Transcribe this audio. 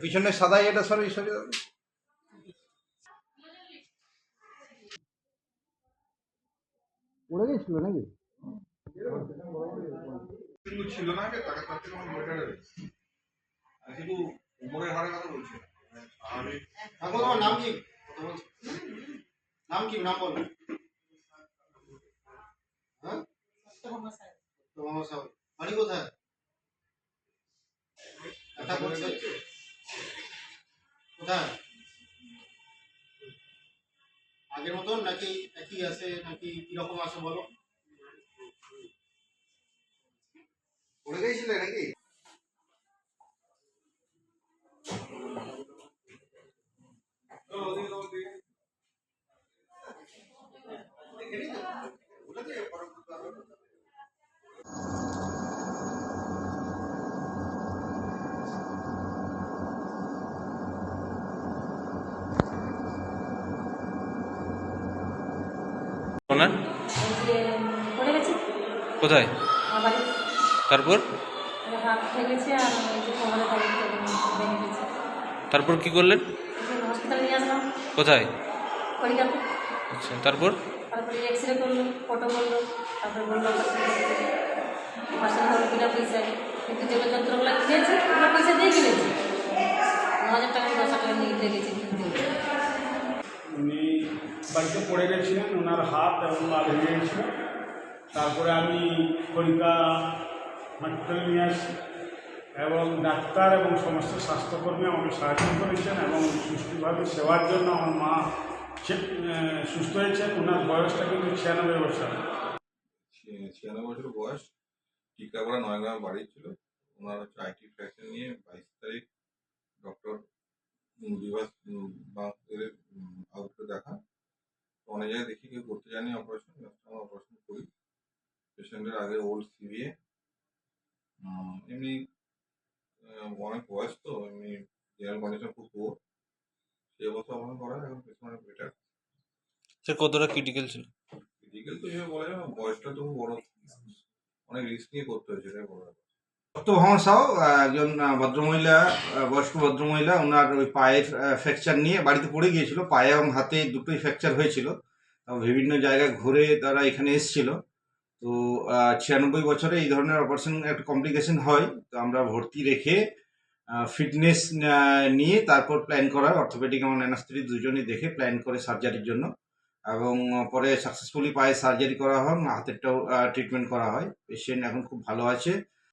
পিছনে সাদাই এটা সরি সরি পড়ে গেছিল নাকি ছিল না শুধু উমরের হারের কথা বলছি। তোমার নাম কি? নাম কি? নাম বলো। হ্যাঁ বাড়ি কোথায়? কোথায় আগের মতন নাকি একই আছে নাকি কিরকম আছে বলো? পড়ে গেছিলে নাকি? কোথায়? তারপর তারপর কি করলেন? কোথায়? আচ্ছা, তারপর তারপরে এক্সরে করলো, ফটো করলো, তারপরে বললো বিনা পয়সায়, কিন্তু যেগুলো যন্ত্রগুলো কিনেছি ওগুলো পয়সা দিয়ে কিনেছি, 9,000 টাকা 10 টাকা নিয়ে লেগেছে কিনতে। উনি বাড়িতে পড়ে গেছিলেন, ওনার হাত এবং পা ভেঙে গেছিল। তারপরে আমি কলিকা হসপিটালে নিয়ে আসি এবং ডাক্তার এবং সমস্ত স্বাস্থ্যকর্মী আমাকে সাহায্য করেছেন এবং সুষ্ঠুভাবে সেবার জন্য আমার মা সুস্থ হয়েছেন। ওনার বয়সটা কিন্তু 96 বছর। 96 বছর বয়স। টিকাপাড়া নয়গ্রাম বাড়ি ছিল। ওনার হচ্ছে আইটি ফ্র্যাকচার নিয়ে 22 তারিখ ডক্টর বিভাস আউটে দেখা। অনেক জায়গায় দেখি কেউ করতে যায়নি অপারেশন, আমরা অপারেশন করি। পেশেন্টের আগে ওল্ড সিভিএ, এমনি অনেক বয়স তো, এমনি জেনারেল কন্ডিশন খুব পুয়ার, সেই অবস্থা অপারেশন করা। এখন পেশেন্ট বেটার। সে কতটা ক্রিটিক্যাল ছিল? ক্রিটিক্যাল তো এভাবে বলা যায় না, বয়সটা তো খুব বড়, অনেক রিস্ক নিয়ে করতে হয়েছে, এটাই বড় ব্যাপার। ভ্রমণ সাহ একজন ভদ্রমহিলা, বয়স্ক ভদ্রমহিলা, ওনার ওই পায়ের ফ্র্যাকচার নিয়ে বাড়িতে পড়ে গিয়েছিল। পায়ে এবং হাতে দুটোই ফ্র্যাকচার হয়েছিল। বিভিন্ন জায়গায় ঘুরে তারা এখানে এসেছিল। তো 96 বছরে এই ধরনের অপারেশন একটা কমপ্লিকেশন হয়। তো আমরা ভর্তি রেখে ফিটনেস নিয়ে তারপর প্ল্যান করা হয়। অর্থোপেডিক এবং অ্যানাস্থেটিস্ট দুজনেই দেখে প্ল্যান করে সার্জারির জন্য, এবং পরে সাকসেসফুলি পায়ে সার্জারি করা হয়, হাতেরটাও ট্রিটমেন্ট করা হয়। পেশেন্ট এখন খুব ভালো আছে।